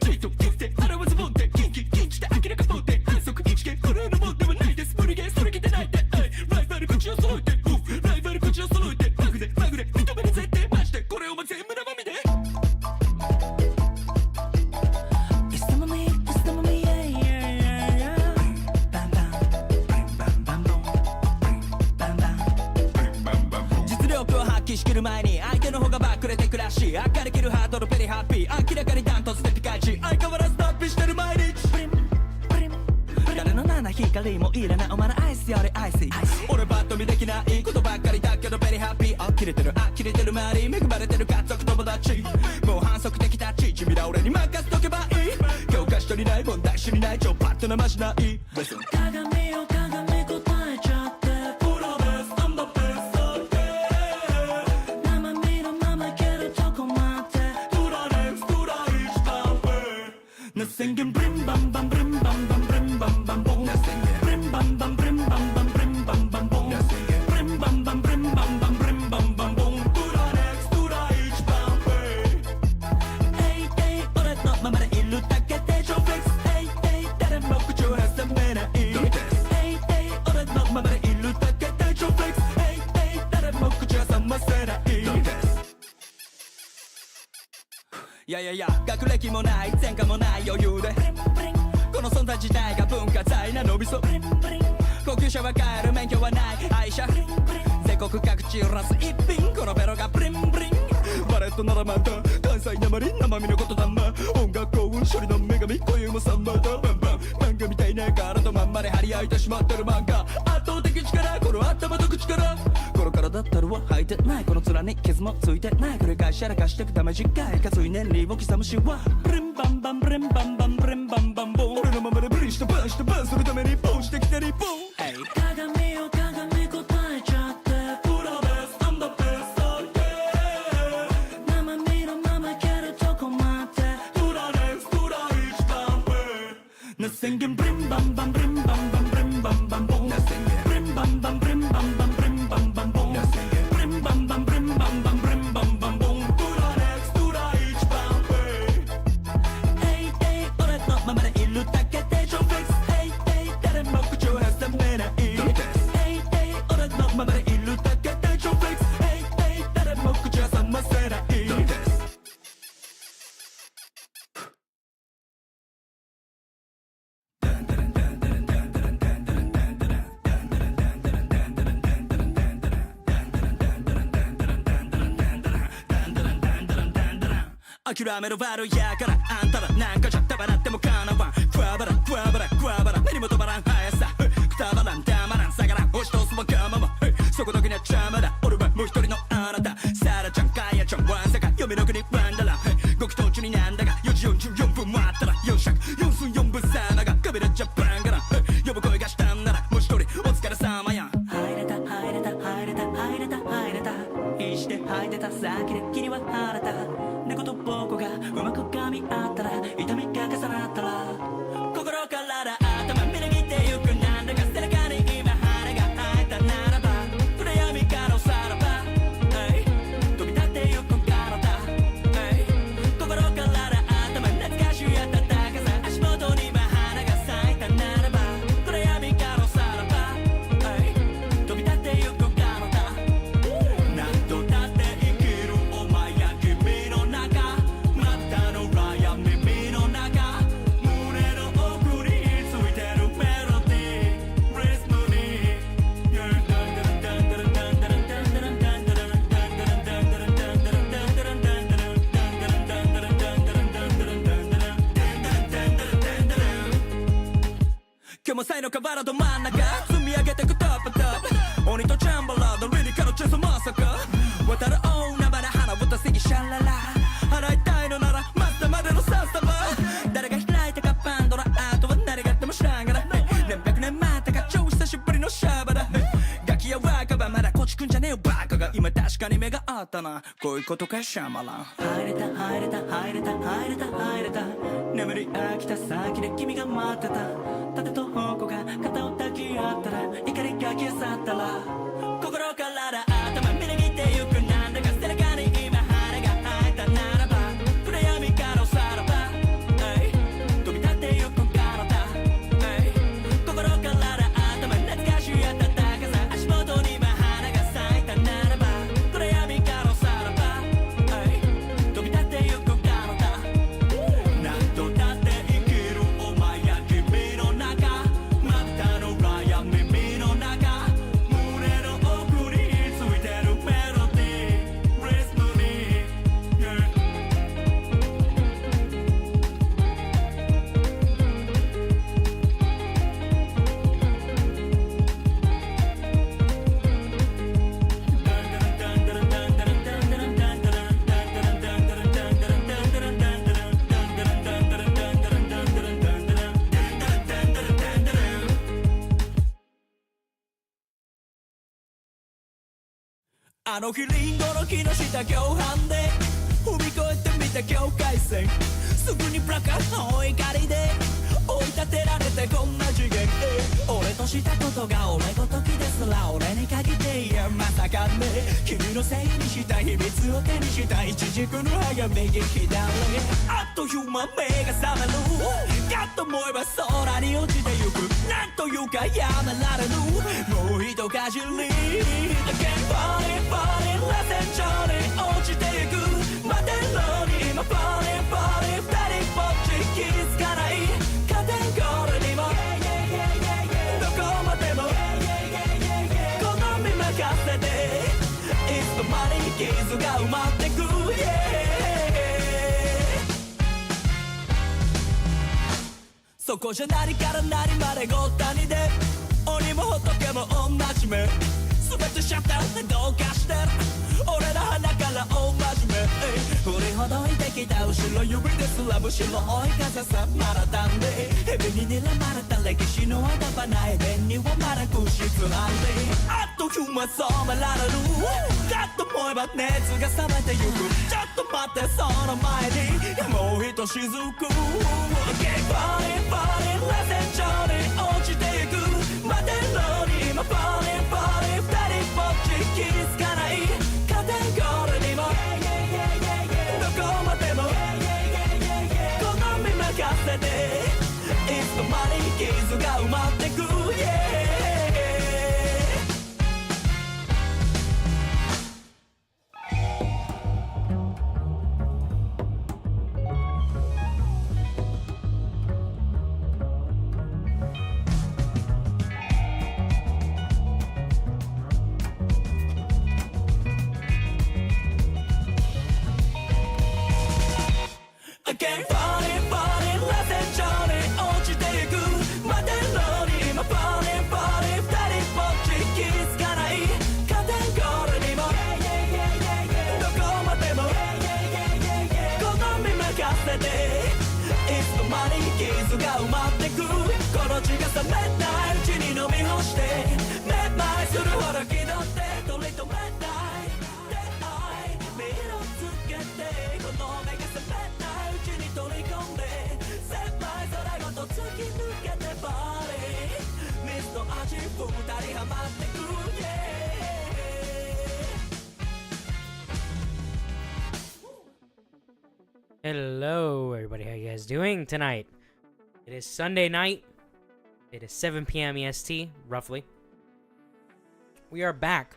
ちょいと言って払わずもってキンキンキンして明らかもって反則一見これのもんではないです無理ゲーそれきてないでライバル口を揃えてライバル口を揃えてマグでマグで認める絶対マジでこれを全部生身で仕切る前に相手の方がバックれてくらし明るけるハードルペリハッピー明らかにダントツでピカイチ相変わらず脱皮してる毎日誰の七光もいらないお前のアイスよりアイス俺バッと見できないことばっかりだけどペリハッピー呆れてる呆れてる周り恵まれてる家族友達もう反則的タッチ君ら俺に任せとけばいい教科書にない問題知りない超パッと生しない鏡よ鏡答えちゃってプロです I'm the best Nothing can brim bam bam brim bam bam brim bam bam boom. Brim bam bam brim bam bam brim bam bam boom. Brim bam bam brim bam bam brim bam bam boom. To the next, to the each bam bam. Hey hey, 俺のままでいるだけで超フレックス。Hey hey, 誰も口を挟めない。Hey hey, 俺のままでいるだけで超フレックス。Hey hey, 誰も口を挟ませない。いやいやいや学歴もない前科もない余裕でこの存在自体が文化財なのびそ高級車は買える免許はない愛車全国各地ラス一品このベロがブリンブリンバレットならまた関西なまり生身のことだま音楽幸運処理の女神今宵もサンバだバンバン漫画みたいな体とまんまで張り合いてしまってる漫画圧倒的力この頭と口からこの体ったるは履いてないこの面に傷もついてない繰り返しやらかしてくため次回かつい年利を刻むしはブリンバンバンブリンバンバンブリンバンバンボン俺のままでブリしてバンしてバンするためにボンしてきて日本鏡よ鏡答えちゃってプロです I'm the best all day 生身のままいけるとこまで To the next to the each bam bam Nothing can brim bam bam brim bam bam brim bam bam boom Brim bam bam brim bam bam brim bam bam boom Brim bam bam brim bam bam brim bam bam boom To the next to the each bam bam Hey hey 俺のままでいるだけで超フレックス Hey hey 誰も口を挟めない Hey hey 俺のままでいるだけで超フレックス Hey hey 誰も口を挟ませない諦めろ悪いやからあんたらなんかじゃたばらってもかなわんクワバラクワバラクワバラ目にも止まらん速さくたばらんたまらん下がらん押し通すわがままそこだけには邪魔だ俺はもう一人のあなたサラちゃんカヤちゃんワンサカ読みの国ワンダラご祈祷中になんだが4時44分もあったら4尺4分4分さながカビラジャパンから呼ぶ声がしたんならもう一人お疲れ様や入れた入れた入れた入れた入れた必死で吐いてた先で霧は晴れた猫と僕がうまく噛み合ったら痛みが重なったら心から頭みなぎってゆくなんだか背中に今羽が生えたならば暗闇からおさらば飛び立ってゆく体心から頭懐かしい暖かさ足元に今花が咲いたならば暗闇からおさらば飛び立ってゆく体何度だって生きるお前や君の中またのラや耳の中胸の奥についてるメロディーリズムに今日も才の河原ど真ん中積み上げてくトップトップ鬼とチャンバラードリリカのチェスまさか渡る大海原花歌すぎシャララ払いたいのならマスターまでのサンサバ誰が開いたかパンドラあとは何があっても知らんがな何百年待ったか超久しぶりのシャバだガキや若葉まだこちくんじゃねえよバカが今確かに目があったなこういうことかシャマラン入れた入れた入れた入れた入れた眠り飽きた先で君が待ってた盾と矛が肩を抱き合ったら怒りが消え去ったら心から頭みなぎってゆくなんだか背中に今羽が生えたならば暗闇からあの日リンゴの木の下共犯で踏み越えてみた境界線すぐにプラカーの怒りで追い立てられてこんな次元俺としたことが俺ごときですら俺に限っていやまさかね君のせいにした秘密を手にしたイチジクの葉が右左あっという間目が覚めるかと思えば空に落ちてゆくなんというかやめられぬもう一かじり Again Body Body Let's enjoy 落ちていく待てるのに今 Body Body 二人ぼっち気づかないカテゴリーにもどこまでも好み任せていつの間に傷が埋まってく そこじゃ何から何までごったにで鬼も仏も同じ目全てシャッターでどうかしてる俺の鼻から大真面目振りほどいてきた後ろ指ですらむしろ追い風さまらたんで蛇に睨まれた歴史のあだばない弁にはまだくしつらんであっという間染められるかと思えば熱が冷めてゆくちょっと待ってその前にもうひとしずく Again Body Body Let's enjoy 落ちていく待てるのに今 Body Body 二人ぼっち気づかないカテゴリーにもどこまでも好み任せていつの間に傷が埋まってく Again Body Body Let's enjoy 落ちていく待てるのに今 Body Body 二人ぼっち気づかないカテゴリーにもどこまでも好み任せていつの間に傷が埋まってくこの血が冷めないうちに飲み干してめまいするほど気取って取り留めない出会い身をつけてこの目が覚めないうちに取り込んで狭い空ごと突き抜けてバリ水の味二人ハマってく Hello everybody, how you guys doing tonight? It is Sunday night. It is 7 p.m. EST, roughly. We are back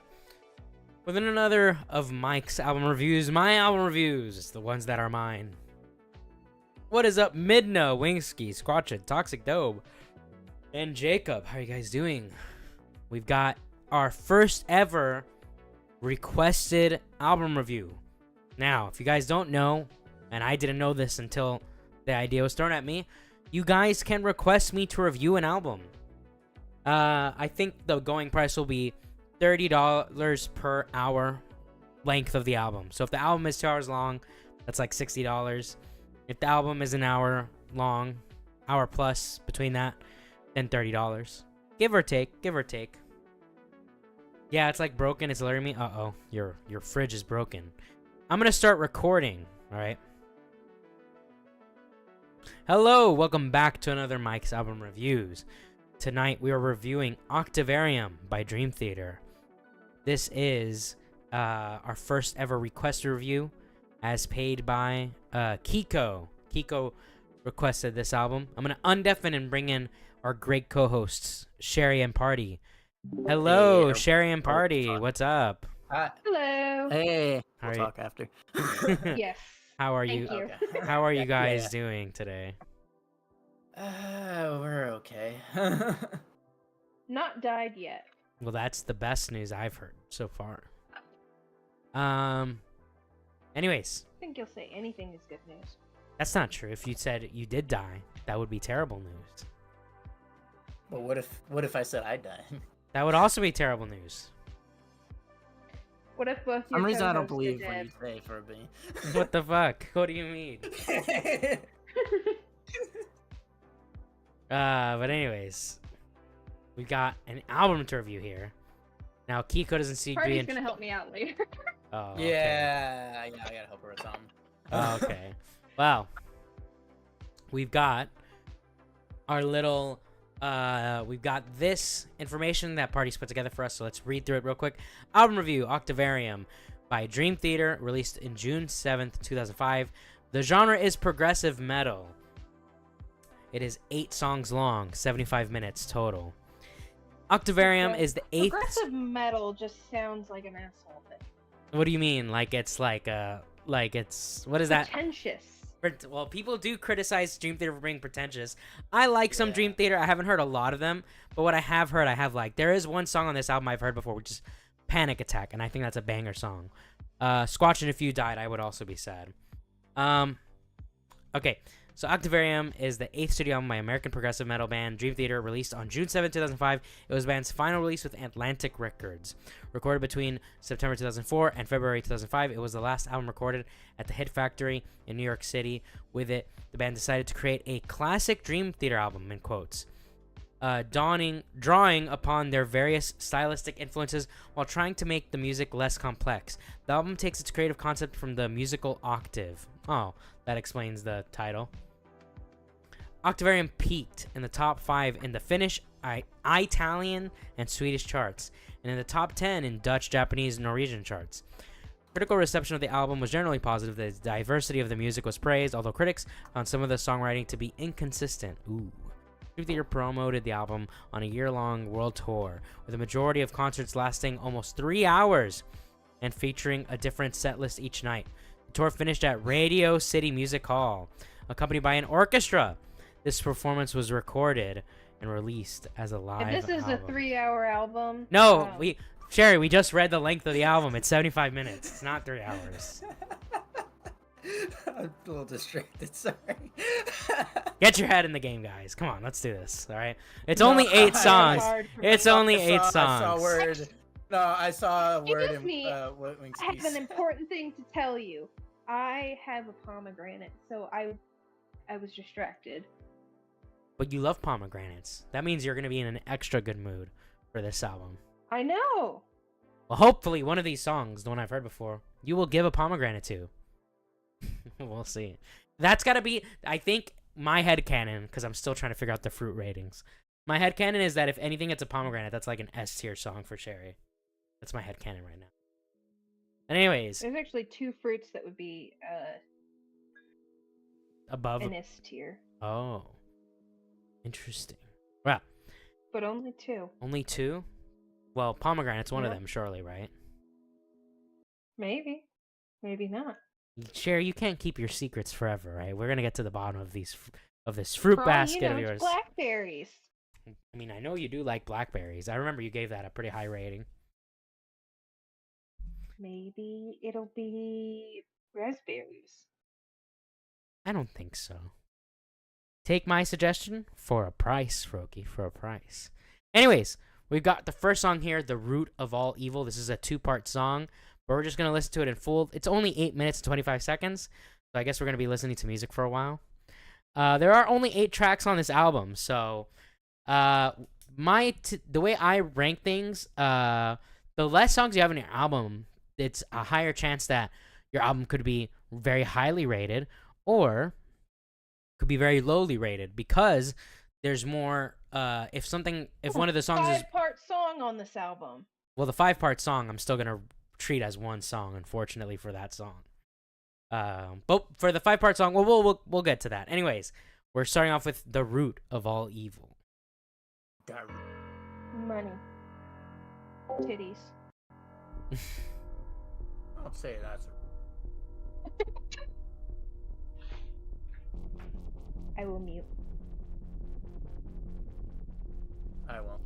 with another of Mike's album reviews. My album reviews, the ones that are mine. What is up, Midna, Wingski, Squatchet, Toxic Dobe, and Jacob? How are you guys doing? We've got our first ever requested album review. Now, if you guys don't know, and I didn't know this until the idea was thrown at me, you guys can request me to review an album. I think the going price will be $30 per hour length of the album. So if the album is 2 hours long, that's like $60. If the album is an hour long, hour plus between that, then $30. Give or take, give or take. Yeah, it's like broken, it's alerting me. Uh-oh, your fridge is broken. I'm gonna start recording, alright? Hello, welcome back to another Mike's Album Reviews. Tonight we are reviewing Octavarium by Dream Theater. This is our first ever request review as paid by Kiko. Kiko requested this album. I'm going to undeafen and bring in our great co-hosts, Sherry and Party. Hello, hey, Sherry and Party. What's up? Hi. Hello. Hey. We'll talk after. Yes. How are you? Okay. How are you guys doing today? We're okay. Not died yet. Well, that's the best news I've heard so far. Anyways. I think you'll say anything is good news. That's not true. If you said you did die, that would be terrible news. But what if I said I died? That would also be terrible news. What if both For some reason I don't co-hosts are believe what dead? you say for me. What the fuck? What do you mean? But anyways, we got an album to review here. Now Kiko doesn't seem to be. Party's gonna help me out later. Oh, okay. Yeah, I gotta help her with something. Oh, okay. Well, we've got our little. We've got this information that Party's put together for us, so let's read through it real quick. Album review: Octavarium by Dream Theater, released in June 7th, 2005. The genre is progressive metal. It is 8 songs long, 75 minutes total. Octavarium is the 8th. Progressive metal just sounds like an asshole thing. What do you mean? Like it's like it's what is that? Pretentious. Well, people do criticize Dream Theater for being pretentious. I like some Yeah. Dream Theater. I haven't heard a lot of them, but what I have heard, I have liked. There is one song on this album I've heard before, which is Panic Attack, and I think that's a banger song. Squatch and If You Died, I would also be sad. Okay, so Octavarium is the 8th studio album by American progressive metal band Dream Theater, released on June 7, 2005. It was the band's final release with Atlantic Records. Recorded between September 2004 and February 2005, it was the last album recorded at the Hit Factory in New York City. With it, the band decided to create a classic Dream Theater album, in quotes, drawing upon their various stylistic influences while trying to make the music less complex. The album takes its creative concept from the musical octave. Oh, that explains the title. Octavarium peaked in the top 5 in the Finnish, Italian, and Swedish charts, and in the top 10 in Dutch, Japanese, and Norwegian charts. Critical reception of the album was generally positive. The diversity of the music was praised, although critics found some of the songwriting to be inconsistent. Ooh. Dream Theater promoted the album on a year-long world tour, with a majority of concerts lasting almost 3 hours and featuring a different set list each night. The tour finished at Radio City Music Hall, accompanied by an orchestra. This performance was recorded and released as a live If this is album. a 3-hour album. No, wow. Sherry, we just read the length of the album. It's 75 minutes. It's not 3 hours. I'm a little distracted, sorry. Get your head in the game, guys. Come on, let's do this. All right. It's only 8 songs. hard for It's me. only 8 I saw a songs. word. No, I saw a word Excuse me. in I have an important thing to tell you. I have a pomegranate, so I was distracted. But you love pomegranates. That means you're going to be in an extra good mood for this album. I know. Well, hopefully one of these songs, the one I've heard before, you will give a pomegranate to. We'll see. That's got to be, I think, my headcanon, because I'm still trying to figure out the fruit ratings. My headcanon is that if anything gets a pomegranate, that's like an S tier song for Sherry. That's my headcanon right now. And anyways, There's actually 2 fruits that would be above. an S tier, Oh. Interesting. Well, but only 2. only 2? Well, pomegranate's one of Yeah. them, surely, right? Maybe. Maybe not. Sherry, you can't keep your secrets forever, right? We're gonna get to the bottom of these of this fruit For all basket you know, of it's yours. blackberries. I mean, I know you do like blackberries. I remember you gave that a pretty high rating. Maybe it'll be raspberries. I don't think so. Take my suggestion for a price, Roki, for a price. Anyways, we've got the first song here, The Root of All Evil. This is a 2-part song, but we're just going to listen to it in full. It's only 8 minutes and 25 seconds, so I guess we're going to be listening to music for a while. There are only 8 tracks on this album, so the way I rank things, the less songs you have in your album, it's a higher chance that your album could be very highly rated or could be very lowly rated, because there's more if one of the songs is 5-part song on this album. well, the 5-part song I'm still gonna treat as one song, unfortunately, for that song. But for the 5-part song, we'll get to that. Anyways, we're starting off with The Root of All Evil. Money. Titties. I'll say that. I will mute. I won't.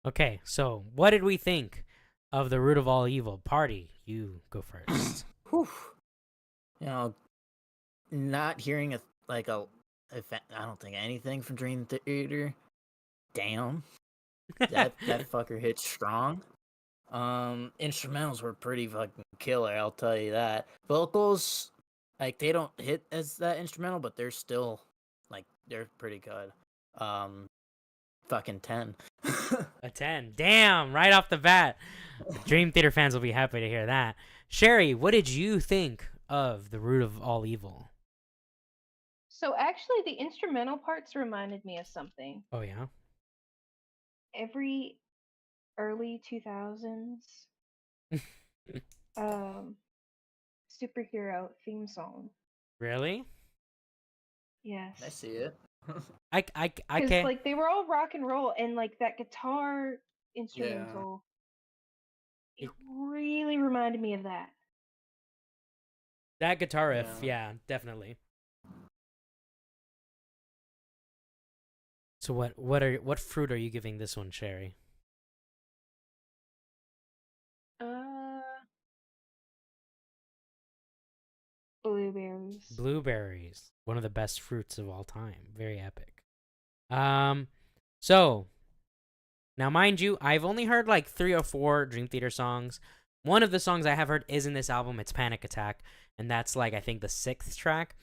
Okay, so what did we think of the root of all evil? Party, you go first. Whew. You know, not hearing I don't think anything from Dream Theater. Damn, that fucker hits strong. Instrumentals were pretty fucking killer, I'll tell you that. Vocals, like, they don't hit as that instrumental, but they're still, like, they're pretty good. Fucking 10. A 10. Damn, right off the bat. The Dream Theater fans will be happy to hear that. Sherry, what did you think of the root of all evil? So actually, the instrumental parts reminded me of something. Oh, yeah? Every early 2000s superhero theme song. Really? Yes. I see it. I Because can't. like they were all rock and roll, and like that guitar instrumental, it really reminded me of that. That guitar riff, Yeah. yeah, definitely. So what fruit are you giving this one, Sherry? Blueberries. Blueberries, one of the best fruits of all time. Very epic. So now, mind you, I've only heard like 3 or 4 Dream Theater songs. One of the songs I have heard is in this album. It's Panic Attack, and that's like I think the 6th track.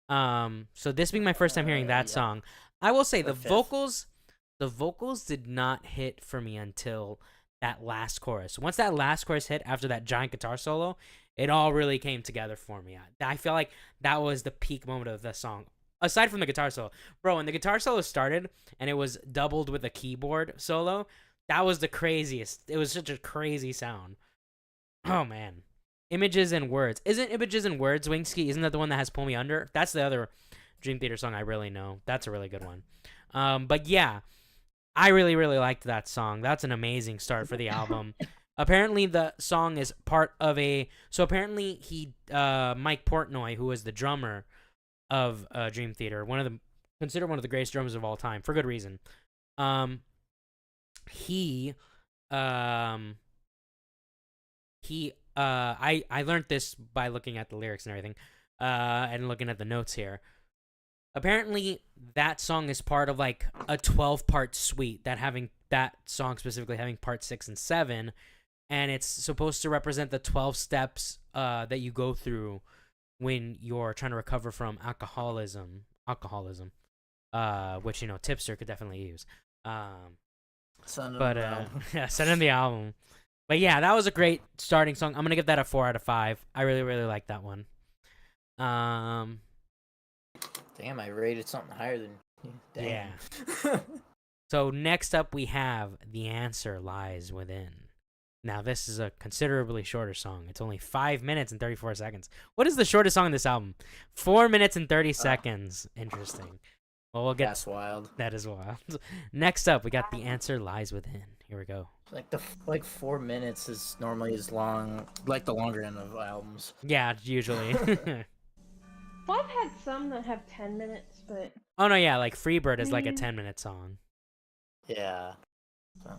So this being my first time hearing that song, I will say the vocals did not hit for me until that last chorus. Once that last chorus hit after that giant guitar solo, it all really came together for me. I feel like that was the peak moment of the song. Aside from the guitar solo, bro, when the guitar solo started and it was doubled with a keyboard solo, that was the craziest. It was such a crazy sound. Oh man, Images and Words. Isn't Images and Words, Wingsky? Isn't that the one that has Pull Me Under? That's the other Dream Theater song I really know. That's a really good one. But yeah, I really liked that song. That's an amazing start for the album. Apparently the song is part of apparently Mike Portnoy, who was the drummer of Dream Theater, considered one of the greatest drummers of all time for good reason. I learned this by looking at the lyrics and everything, and looking at the notes here. Apparently that song is part of like a 12-part suite that song specifically having part 6 and 7, and it's supposed to represent the 12 steps that you go through when you're trying to recover from alcoholism, which Tipster could definitely use. Send him the album. But yeah, that was a great starting song. I'm gonna give that a 4 out of 5. I really like that one. Damn, I rated something higher than you. Damn. Yeah. So next up we have The Answer Lies Within. Now, this is a considerably shorter song. It's only 5 minutes and 34 seconds. What is the shortest song in this album? 4 minutes and 30 seconds. Interesting. Well, we'll get... That's wild. That is wild. Next up, we got The Answer Lies Within. Here we go. Like 4 minutes is normally as long, like the longer end of albums. Yeah, usually. Well, I've had some that have 10 minutes, but... Oh, no, yeah, like Freebird is like a 10-minute song. Yeah. So.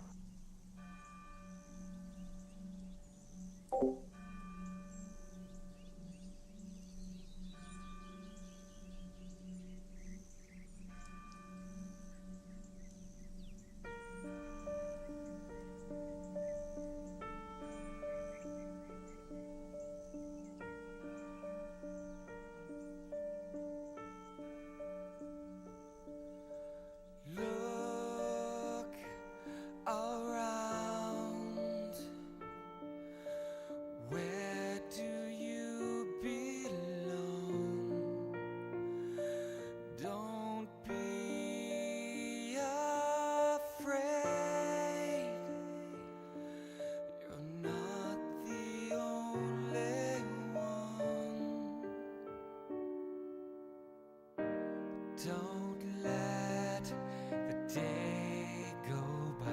Don't let the day go by.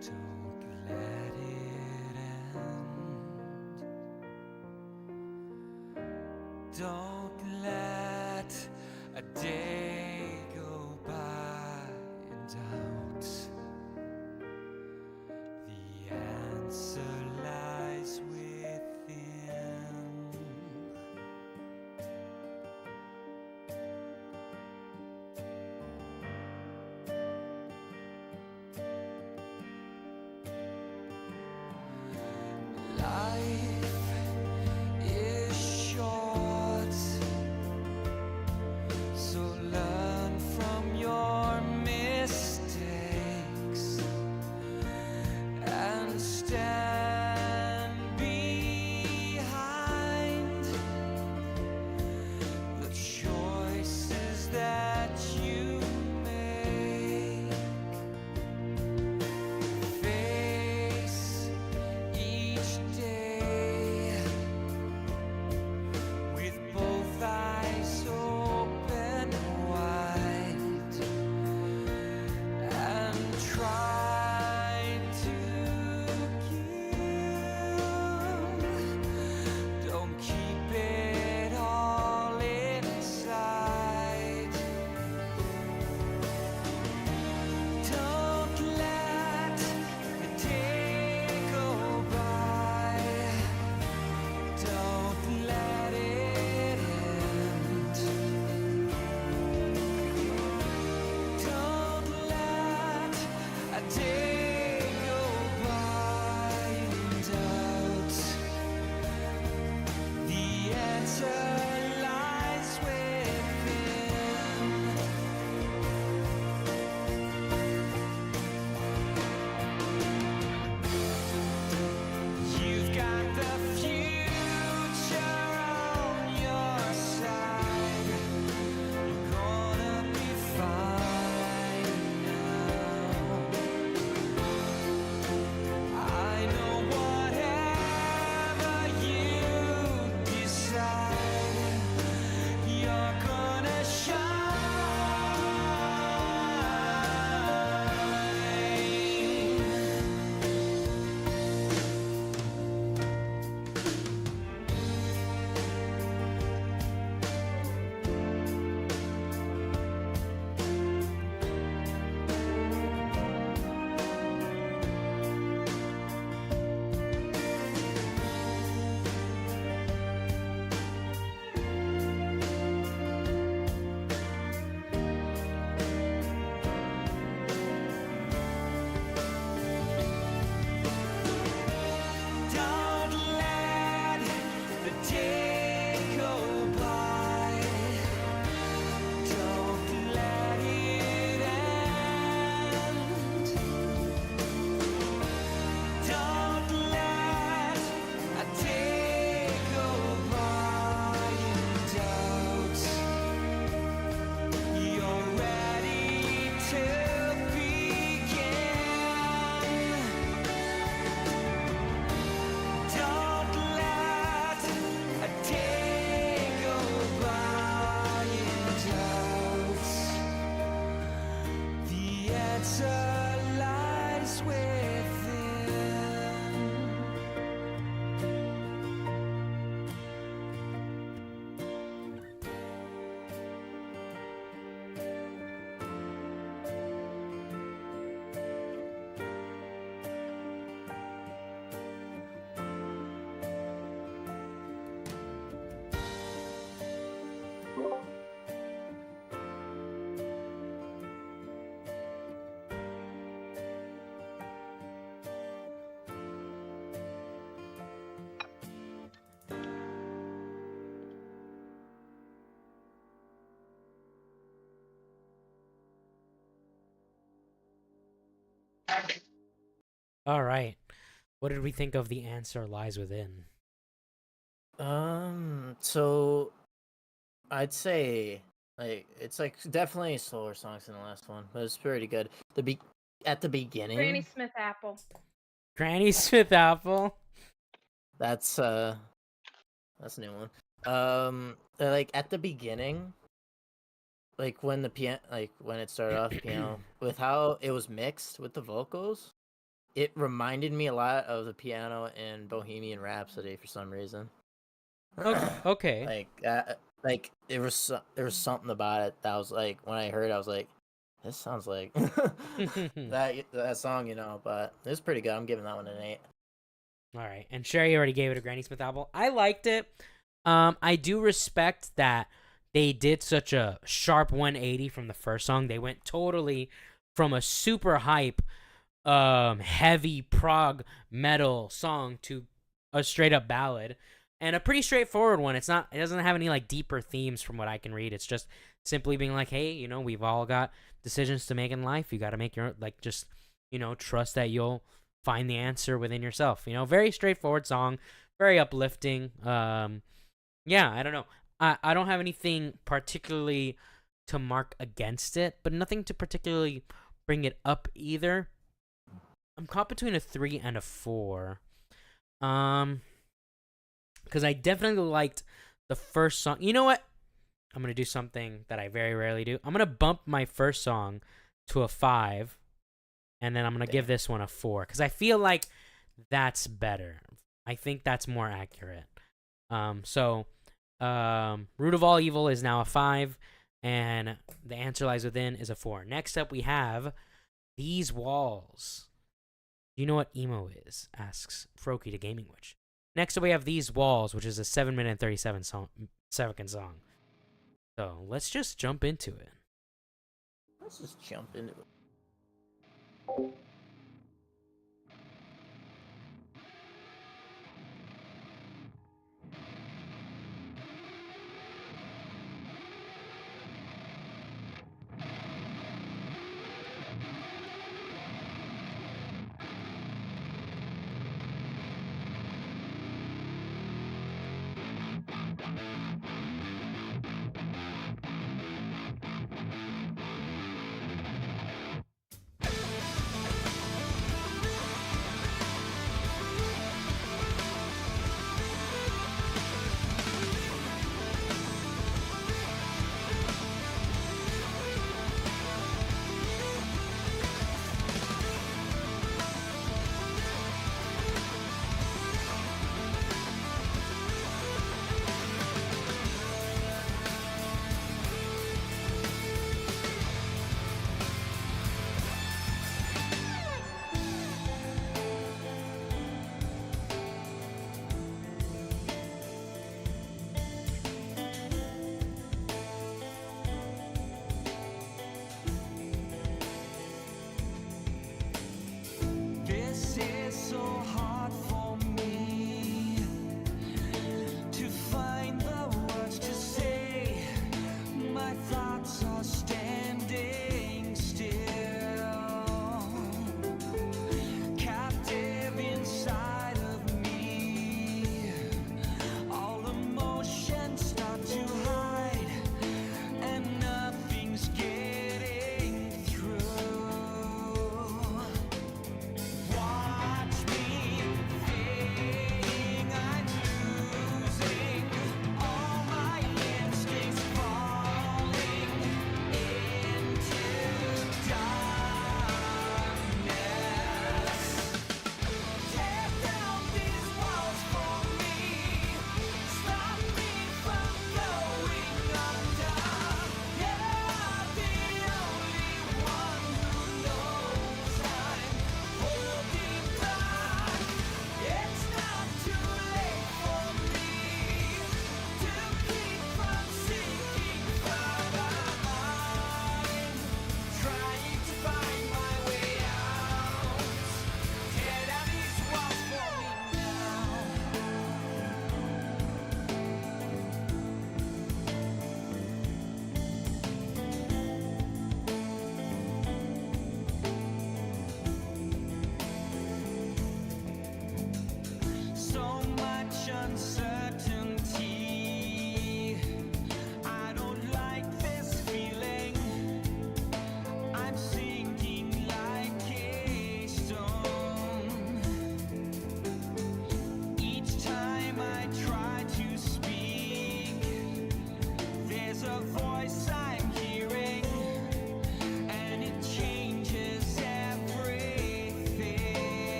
Don't let it end. Don't let a day go by in doubt. answer lies within. All right. What did we think of The Answer Lies Within? So I'd say like it's like definitely slower songs than the last one, but it's pretty good. At the beginning, Granny Smith Apple. Granny Smith Apple. that's a new one. Like at the beginning, like when the piano, like when it started off piano, with how it was mixed with the vocals, it reminded me a lot of the piano in Bohemian Rhapsody for some reason. Okay. Like there was something about it that was like when I heard it, I was like, this sounds like that song, you know. But it's pretty good. I'm giving that one an 8. All right. And Sherry already gave it a Granny Smith Apple. I liked it. I do respect that they did such a sharp 180 from the first song. They went totally from a super hype, heavy prog metal song to a straight up ballad, and a pretty straightforward one. It doesn't have any like deeper themes from what I can read. It's just simply being like, hey, you know, we've all got decisions to make in life. You got to make your, like, just, you know, trust that you'll find the answer within yourself. You know, very straightforward song, very uplifting. Yeah, I don't know. I don't have anything particularly to mark against it, but nothing to particularly bring it up either. I'm caught between a 3 and a 4. Because I definitely liked the first song. You know what? I'm going to do something that I very rarely do. I'm going to bump my first song to a 5, and then I'm going to give this one a 4, because I feel like that's better. I think that's more accurate. So, Root of All Evil is now a 5, and The Answer Lies Within is a 4. Next up, we have These Walls. Do you know what emo is? Asks Froky to Gaming Witch. Next up, we have These Walls, which is a 7-minute and 37-second song. So let's just jump into it. Let's just jump into it.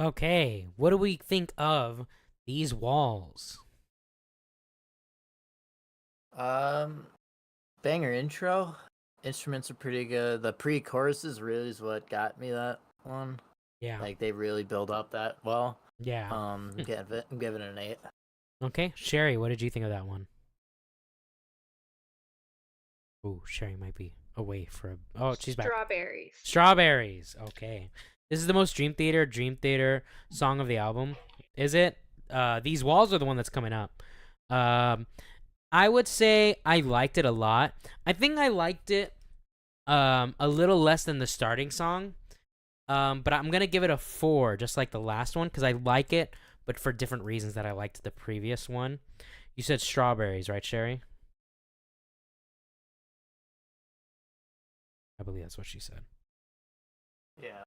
Okay, what do we think of these walls? Banger intro. Instruments are pretty good. The pre-choruses really is what got me that one. Yeah. Like they really build up that well. Yeah. I'm giving it an 8. Okay, Sherry, what did you think of that one? Ooh, Sherry might be away for a... Oh, she's back. Strawberries. Strawberries. Okay. This is the most Dream Theater song of the album. Is it? These Walls are the one that's coming up. I would say I liked it a lot. I think I liked it a little less than the starting song. But I'm going to give it a 4, just like the last one, because I like it, but for different reasons that I liked the previous one. You said Strawberries, right, Sherry? I believe that's what she said. Yeah.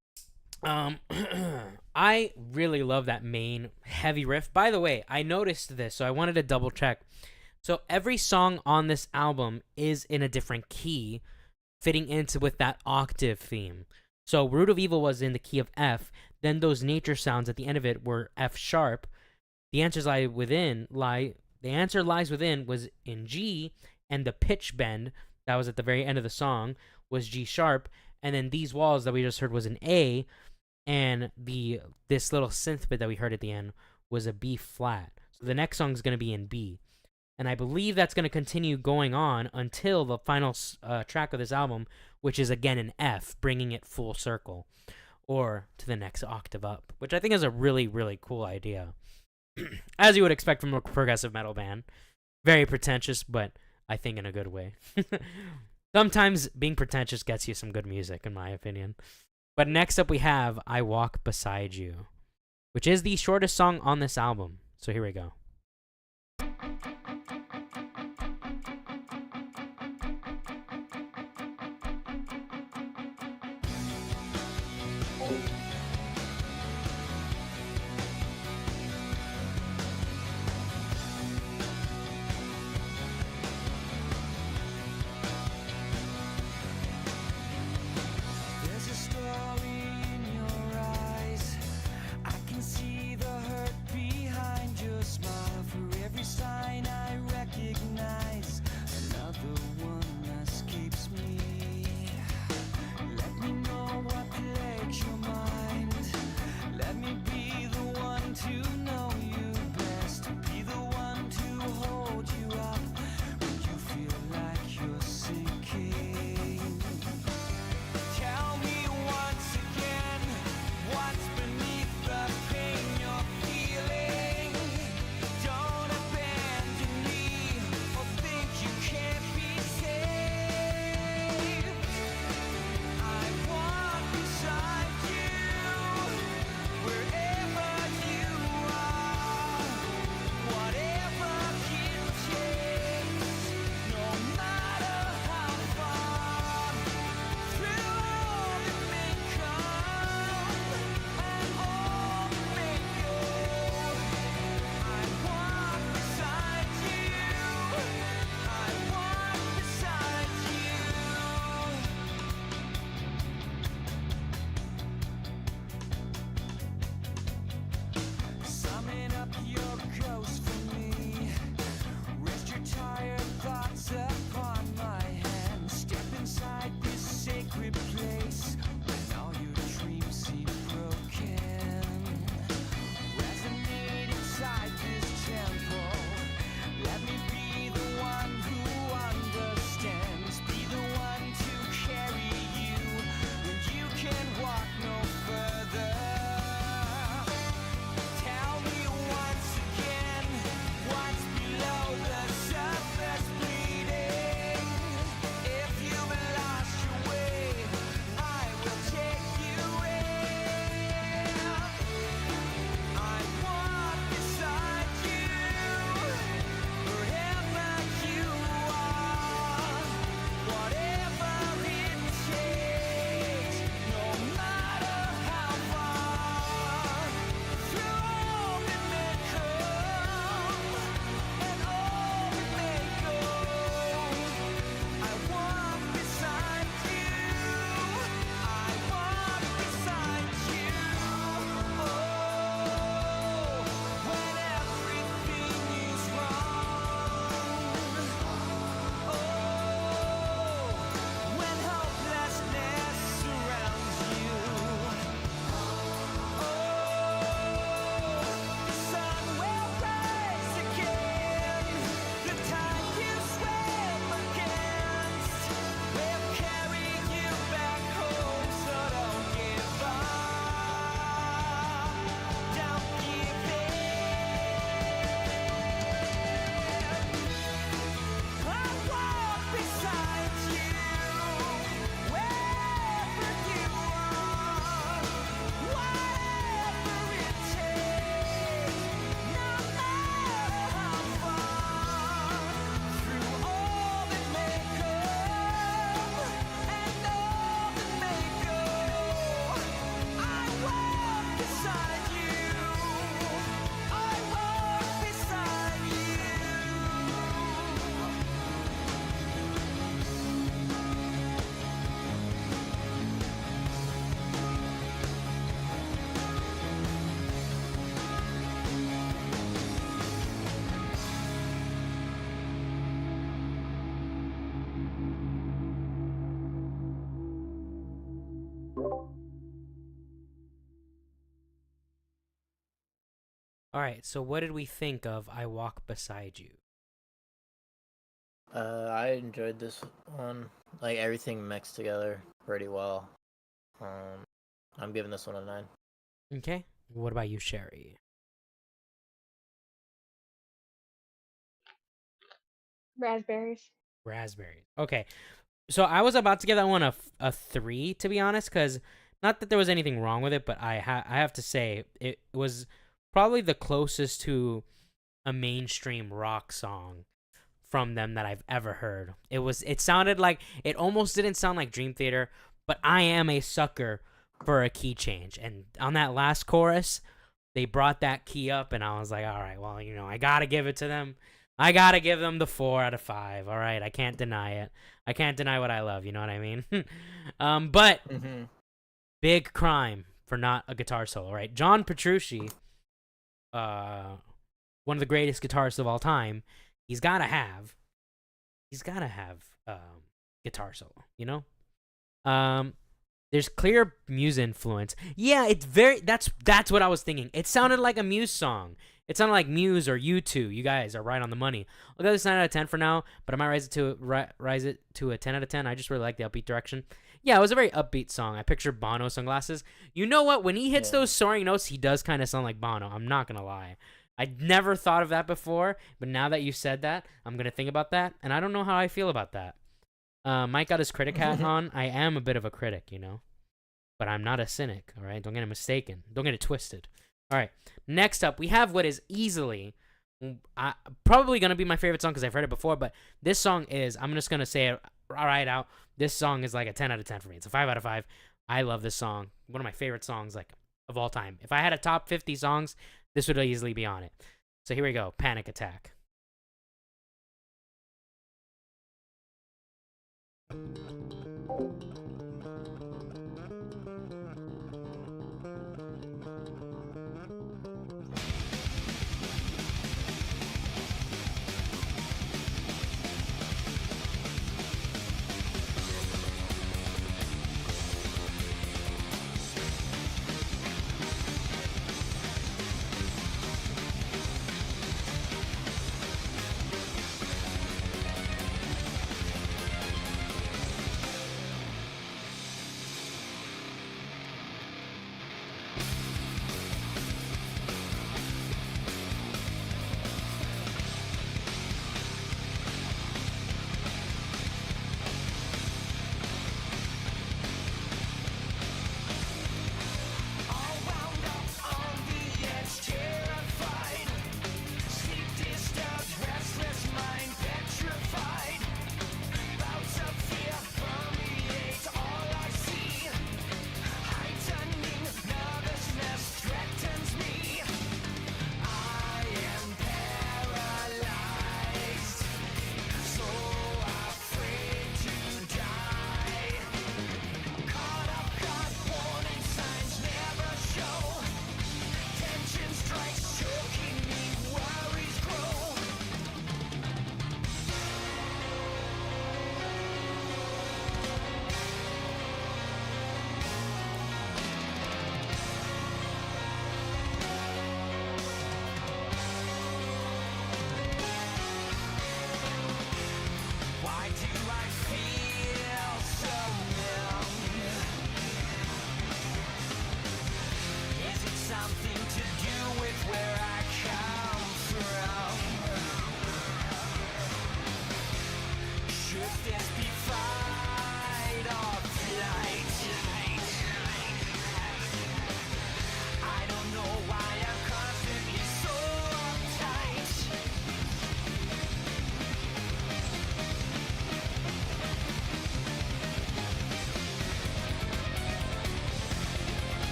I really love that main heavy riff. By the way, I noticed this, so I wanted to double check. So every song on this album is in a different key, fitting into with that octave theme. So Root of Evil was in the key of F. Then those nature sounds at the end of it were F sharp. The answer lies within was in G, and the pitch bend that was at the very end of the song was G sharp. And then These Walls that we just heard was an A, and this little synth bit that we heard at the end was a B flat. So the next song is going to be in B. And I believe that's going to continue going on until the final track of this album, which is again an F, bringing it full circle, or to the next octave up, which I think is a really, really cool idea. As you would expect from a progressive metal band. Very pretentious, but I think in a good way. Sometimes being pretentious gets you some good music, in my opinion. But next up we have I Walk Beside You, which is the shortest song on this album. So here we go. There's a story in your eyes. I can see the hurt behind your smile. For every sign I recognize, another one escapes me. Let me know what plagues your mind. All right, so what did we think of I Walk Beside You? I enjoyed this one. Like everything mixed together pretty well. I'm giving this one a 9. Okay. What about you, Sherry? Raspberries. Raspberries. Okay. So I was about to give that one a 3, to be honest, because not that there was anything wrong with it, but I have to say it was probably the closest to a mainstream rock song from them that I've ever heard. It sounded like, it almost didn't sound like Dream Theater, but I am a sucker for a key change. And on that last chorus, they brought that key up, and I was like, all right, well, I gotta give it to them. I gotta give them the 4 out of 5. All right, I can't deny it. I can't deny what I love. You know what I mean? But big crime for not a guitar solo, right? John Petrucci, one of the greatest guitarists of all time, he's gotta have guitar solo. There's clear Muse influence. Yeah, that's what I was thinking. It sounded like a Muse song. It sounded like Muse or U2. You guys are right on the money. I'll give this 9 out of 10 for now, but I might rise it to a 10 out of 10. I just really like the upbeat direction. Yeah, it was a very upbeat song. I picture Bono sunglasses. You know what? When he hits those soaring notes, he does kind of sound like Bono. I'm not going to lie. I never thought of that before, but now that you said that, I'm going to think about that, and I don't know how I feel about that. Mike got his critic hat on. I am a bit of a critic, but I'm not a cynic, all right? Don't get it mistaken. Don't get it twisted. All right, next up, we have what is easily probably going to be my favorite song because I've heard it before, but this song is, I'm just going to say it right out, this song is like a 10 out of 10 for me. It's a 5 out of 5. I love this song. One of my favorite songs of all time. If I had a top 50 songs, this would easily be on it. So here we go, Panic Attack.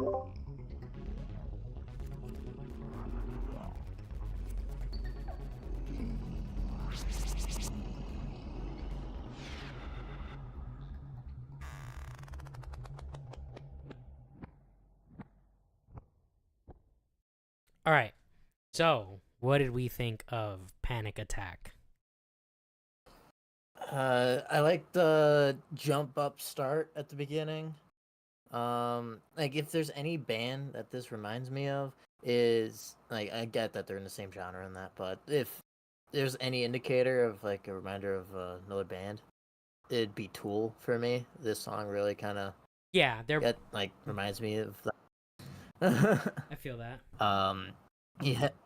All right. So, what did we think of Panic Attack? I like the jump up start at the beginning. Like if there's any band that this reminds me of, is like I get that they're in the same genre and that, but if there's any indicator of like a reminder of another band, it'd be Tool for me. This song really kind of reminds me of that. I feel that.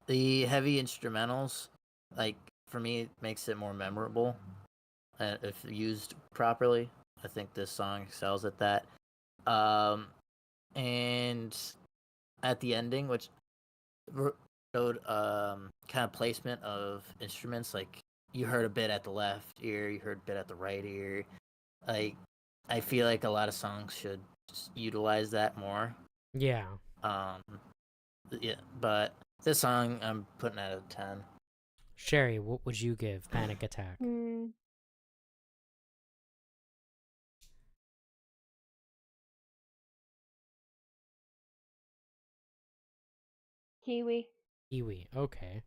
The heavy instrumentals, like for me, it makes it more memorable. If used properly, I think this song excels at that. And at the ending, which showed kind of placement of instruments, like you heard a bit at the left ear, you heard a bit at the right ear. Like I feel like a lot of songs should utilize that more. Yeah. Yeah, but this song I'm putting out of 10. Sherry, what would you give Panic Attack? Kiwi. Kiwi. Okay.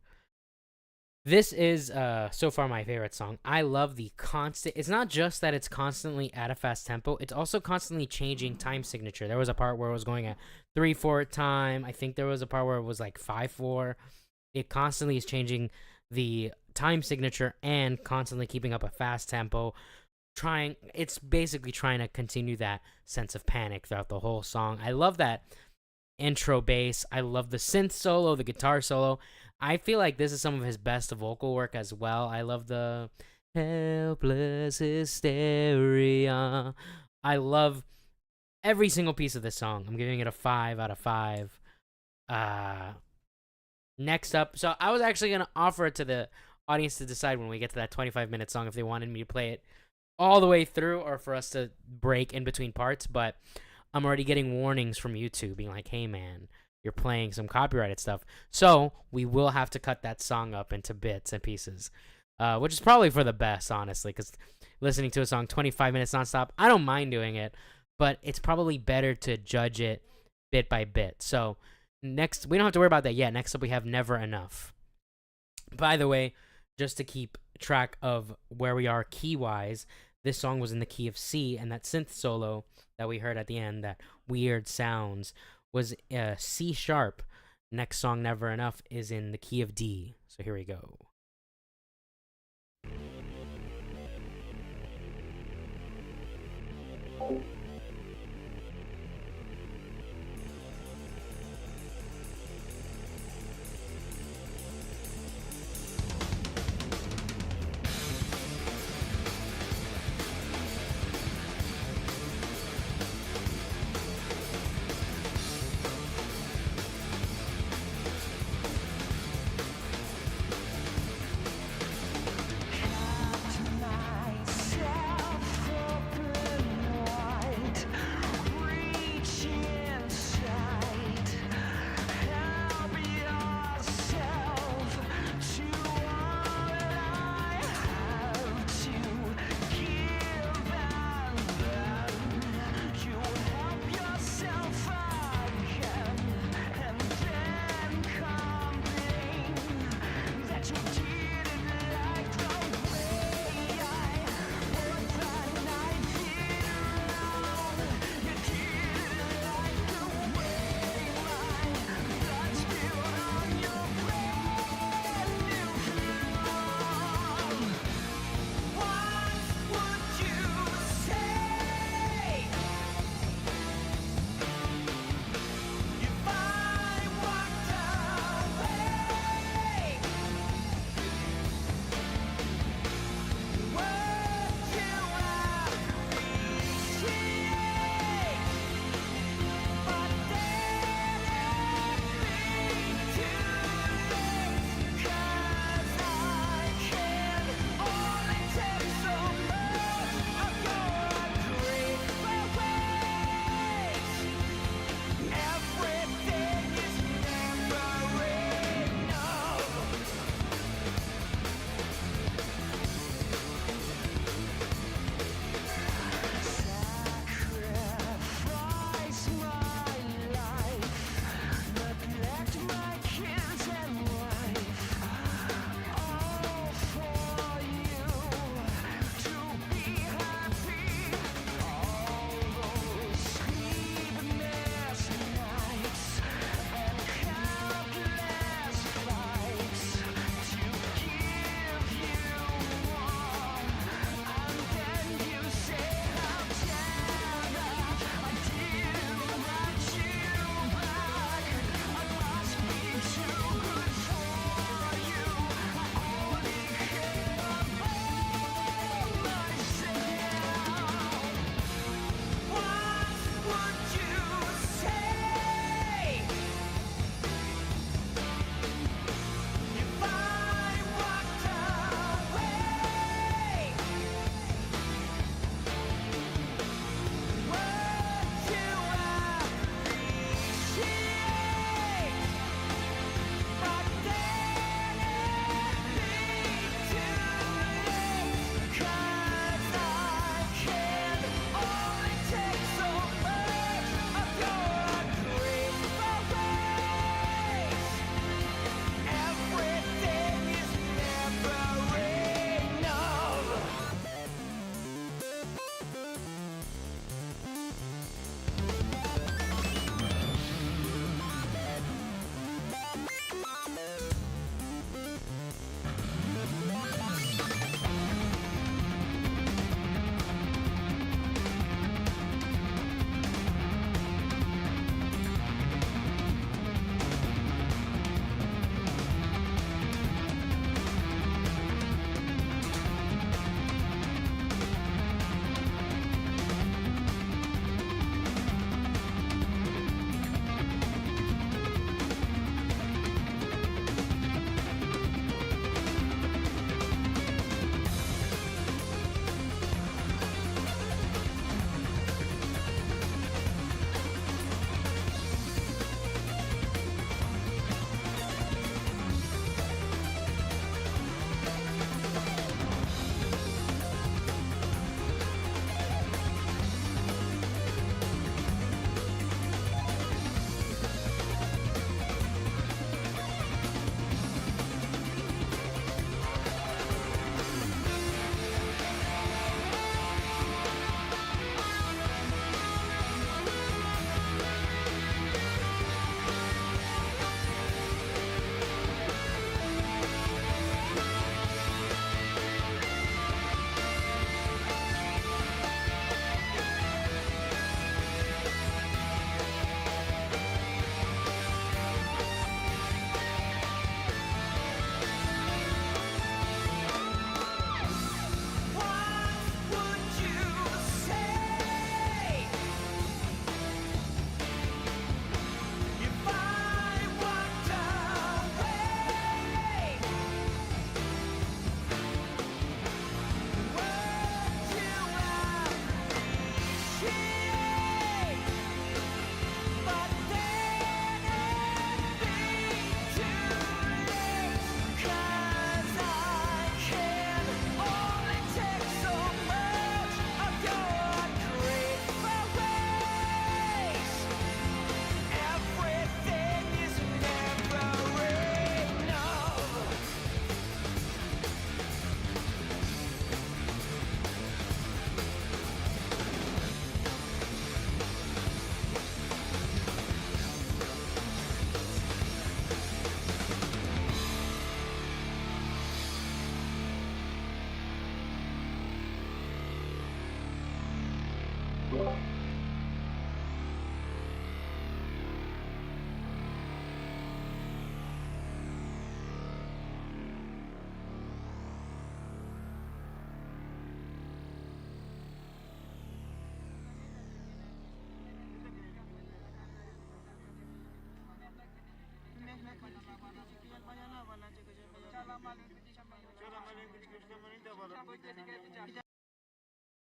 This is so far my favorite song. I love the constant. It's not just that it's constantly at a fast tempo. It's also constantly changing time signature. There was a part where it was going at 3/4 time. I think there was a part where it was like 5/4. It constantly is changing the time signature and constantly keeping up a fast tempo. It's basically trying to continue that sense of panic throughout the whole song. I love that intro bass. I love the synth solo, the guitar solo. I feel like this is some of his best vocal work as well. I love the helpless hysteria. I love every single piece of this song. I'm giving it a 5 out of 5. Next up, so I was actually going to offer it to the audience to decide when we get to that 25-minute song if they wanted me to play it all the way through or for us to break in between parts, but I'm already getting warnings from YouTube being like, hey man, you're playing some copyrighted stuff. So we will have to cut that song up into bits and pieces, which is probably for the best, honestly, because listening to a song 25 minutes nonstop, I don't mind doing it, but it's probably better to judge it bit by bit. So next, we don't have to worry about that yet. Next up, we have Never Enough. By the way, just to keep track of where we are key-wise, this song was in the key of C, and that synth solo that we heard at the end, that weird sounds, was C sharp. Next song, Never Enough, is in the key of D. So here we go.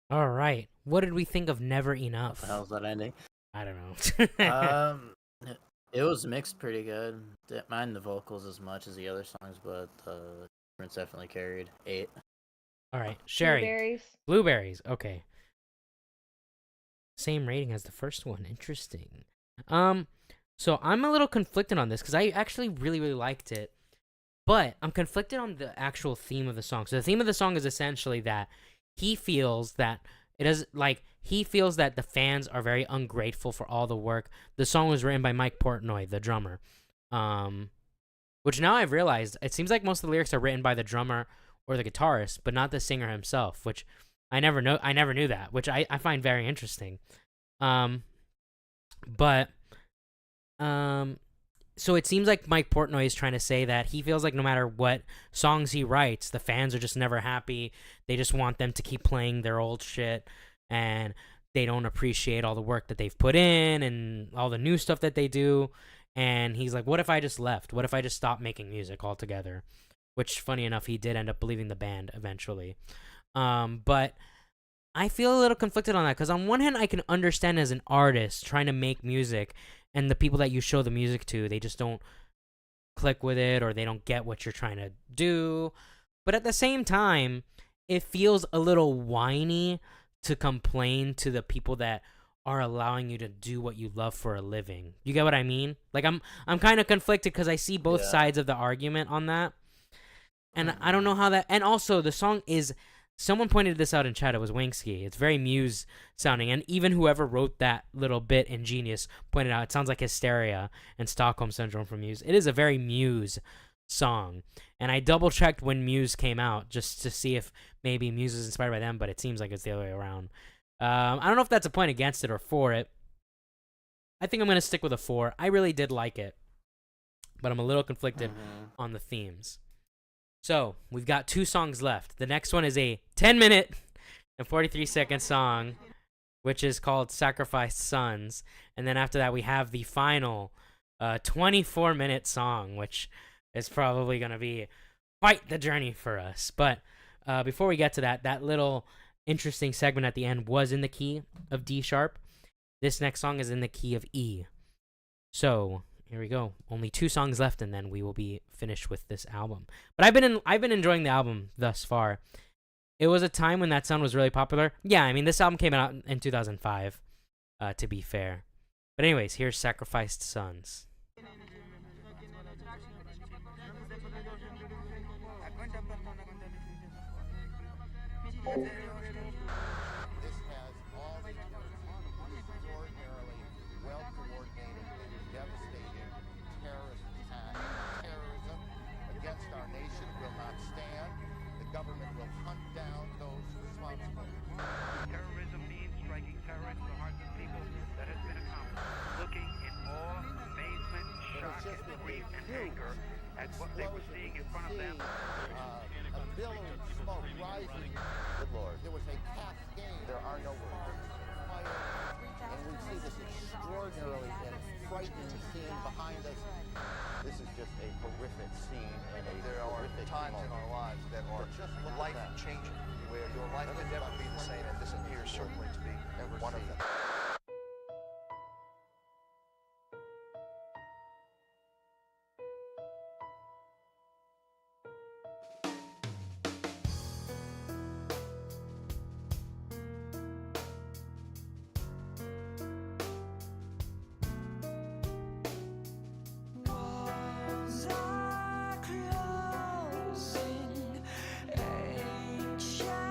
All right. What did we think of Never Enough? The hell's that ending? I don't know. It was mixed pretty good. Didn't mind the vocals as much as the other songs, but the Prince definitely carried 8. All right, Sherry. Blueberries. Blueberries. Okay. Same rating as the first one. Interesting. So I'm a little conflicted on this because I actually really, really liked it, but I'm conflicted on the actual theme of the song. So the theme of the song is essentially that he feels that he feels that the fans are very ungrateful for all the work. The song was written by Mike Portnoy, the drummer. Which now I've realized it seems like most of the lyrics are written by the drummer or the guitarist, but not the singer himself, which I never knew that, which I find very interesting. So it seems like Mike Portnoy is trying to say that he feels like no matter what songs he writes, the fans are just never happy. They just want them to keep playing their old shit, and they don't appreciate all the work that they've put in and all the new stuff that they do. And he's like, what if I just left? What if I just stopped making music altogether? Which, funny enough, he did end up leaving the band eventually. But I feel a little conflicted on that because on one hand, I can understand as an artist trying to make music, and the people that you show the music to, they just don't click with it or they don't get what you're trying to do. But at the same time, it feels a little whiny to complain to the people that are allowing you to do what you love for a living. You get what I mean? Like I'm kind of conflicted because I see both sides of the argument on that. And I don't know how that... And also, the song is... Someone pointed this out in chat. It was Wingsky. It's very Muse sounding. And even whoever wrote that little bit in Genius pointed out it sounds like Hysteria and Stockholm Syndrome from Muse. It is a very Muse song. And I double-checked when Muse came out just to see if maybe Muse is inspired by them, but it seems like it's the other way around. I don't know if that's a point against it or for it. I think I'm going to stick with a 4. I really did like it, but I'm a little conflicted on the themes. So, we've got 2 songs left. The next one is a 10-minute and 43-second song, which is called Sacrificed Sons. And then after that, we have the final 24-minute song, which is probably going to be quite the journey for us. But before we get to that, that little interesting segment at the end was in the key of D sharp. This next song is in the key of E. So... here we go. Only 2 songs left, and then we will be finished with this album. But I've been enjoying the album thus far. It was a time when that sound was really popular. Yeah, I mean, this album came out in 2005, to be fair. But anyways, here's Sacrificed Sons. At what they were seeing in front of them. A billowing smoke rising. Good Lord. There was a cascade. There are no words. Fire. And we see this extraordinarily and frightening scene behind us. This is just a horrific scene. And there are times in our lives that are just life-changing, where your life can never be the same, and this appears certainly to be one of them. Anxiously,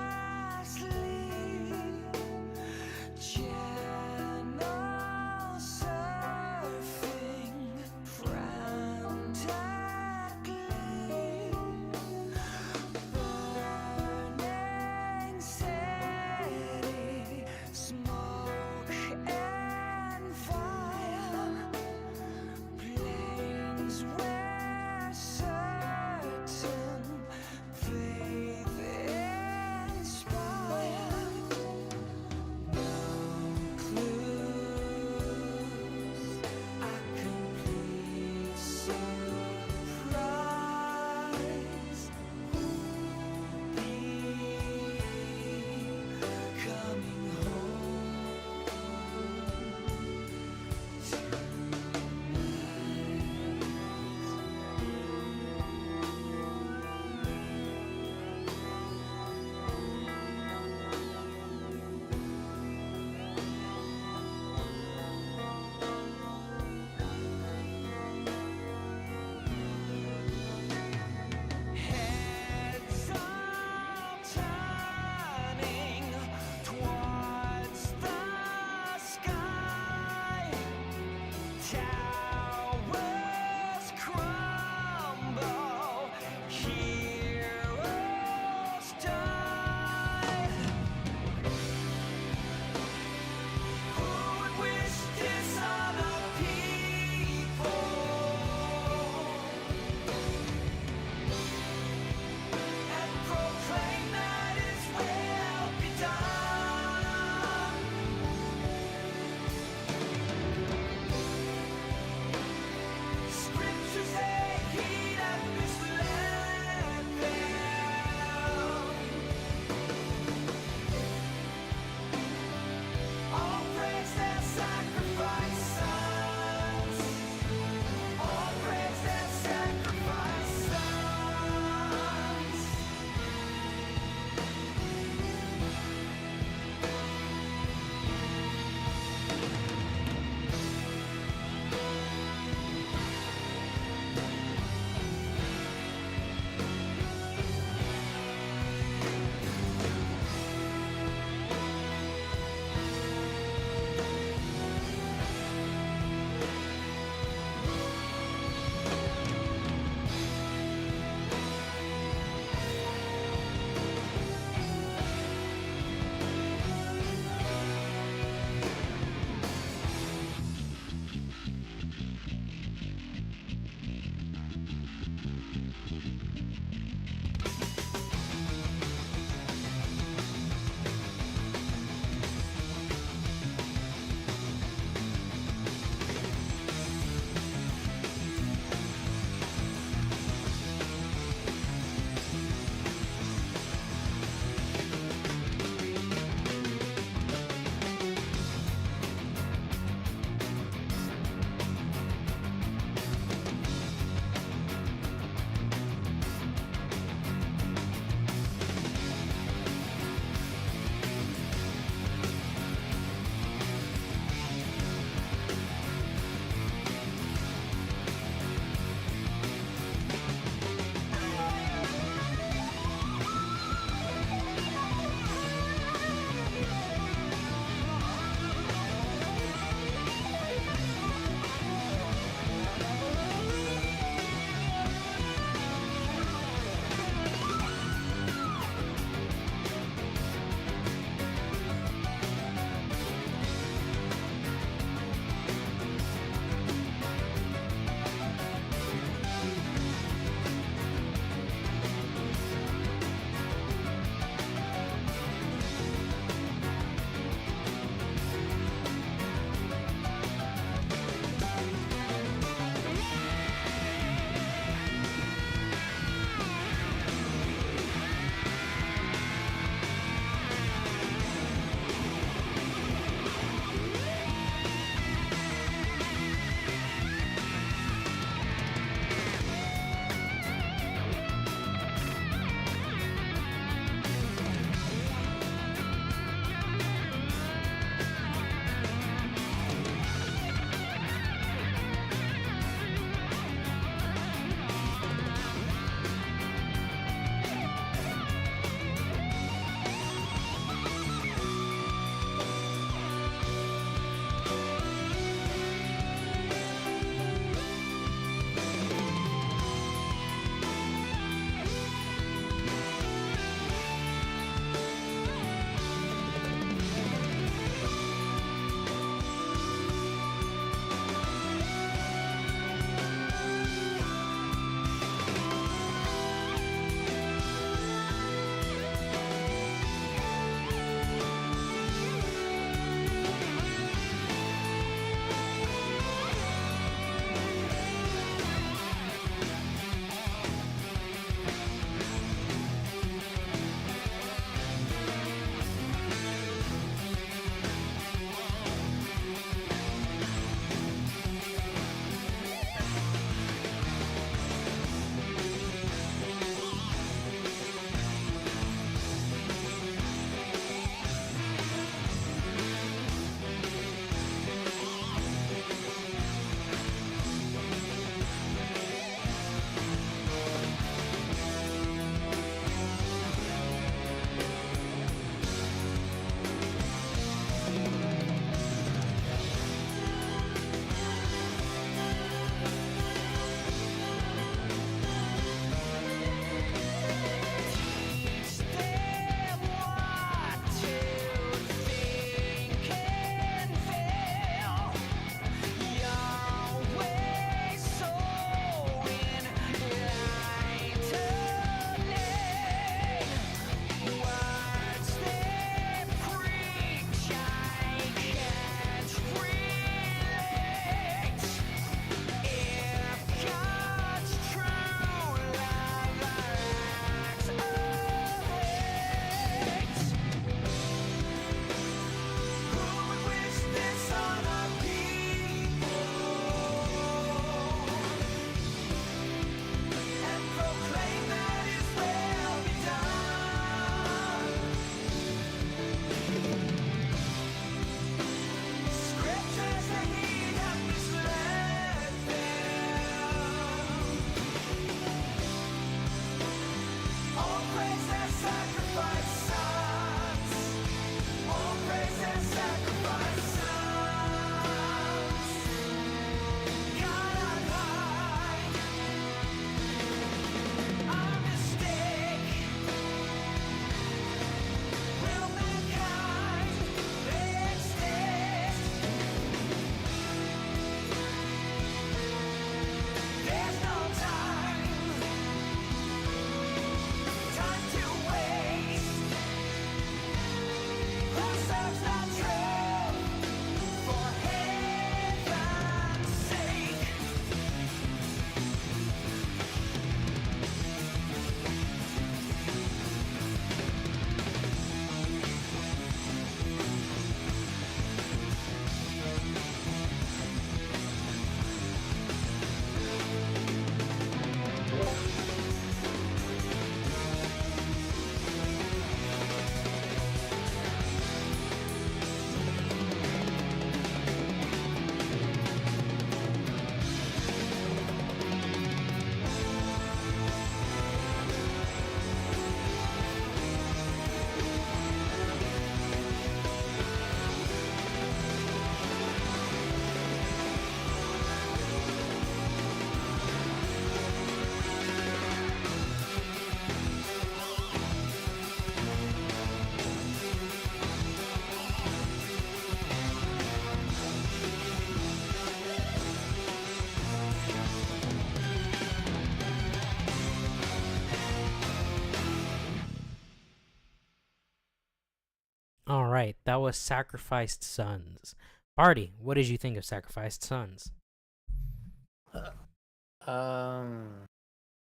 All right, that was Sacrificed Sons. Party, what did you think of Sacrificed Sons?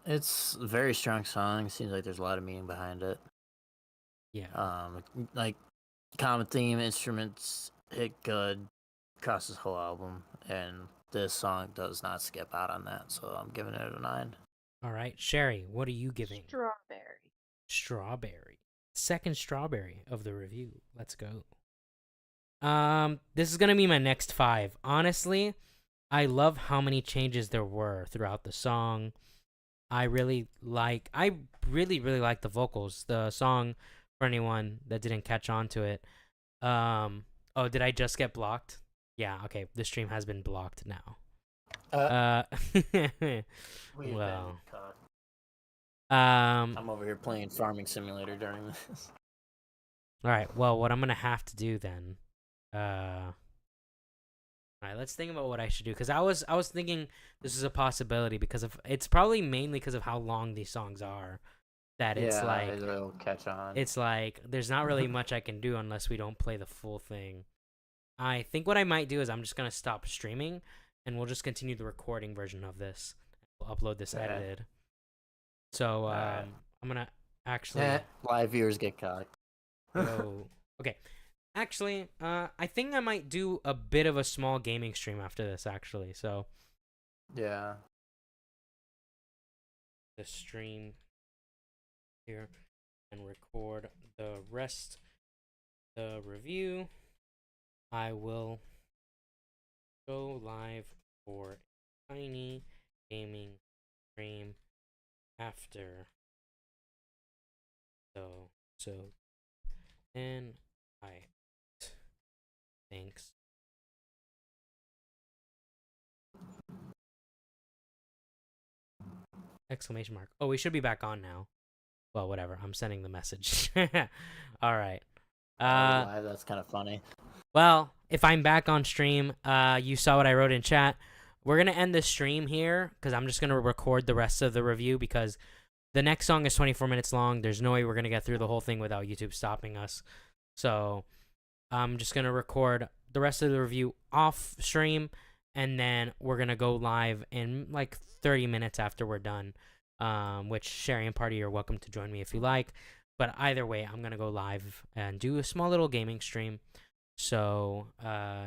It's a very strong song. Seems like there's a lot of meaning behind it. Yeah. Like common theme, instruments hit good across this whole album, and this song does not skip out on that. So I'm giving it a 9. All right, Sherry, what are you giving? Strawberry. Strawberry. Second strawberry of the review. Let's go. This is gonna be my next 5. Honestly, I love how many changes there were throughout the song. I really like the vocals. The song, for anyone that didn't catch on to it. Oh, did I just get blocked? Yeah, okay. The stream has been blocked now. Well. I'm over here playing Farming Simulator during this. All right. Well, what I'm gonna have to do then. All right. Let's think about what I should do, because I was thinking this is a possibility because of it's probably mainly because of how long these songs are. That it's like it'll catch on. it's like there's not really much I can do unless we don't play the full thing. I think what I might do is I'm just gonna stop streaming, and we'll just continue the recording version of this. We'll upload this edited. So I'm gonna actually live viewers get caught. go. Okay, actually, I think I might do a bit of a small gaming stream after this. Actually, so Yeah. the stream here and record the rest the review. I will go live for a tiny gaming stream after. So then thanks. Exclamation mark. Oh, we should be back on now. Well, whatever. I'm sending the message. All right. That's kind of funny. Well, if I'm back on stream, you saw what I wrote in chat. We're going to end the stream here because I'm just going to record the rest of the review because the next song is 24 minutes long. There's no way we're going to get through the whole thing without YouTube stopping us. So I'm just going to record the rest of the review off stream, and then we're going to go live in like 30 minutes after we're done, which Sherry and Party, you're welcome to join me if you like. But either way, I'm going to go live and do a small little gaming stream. So,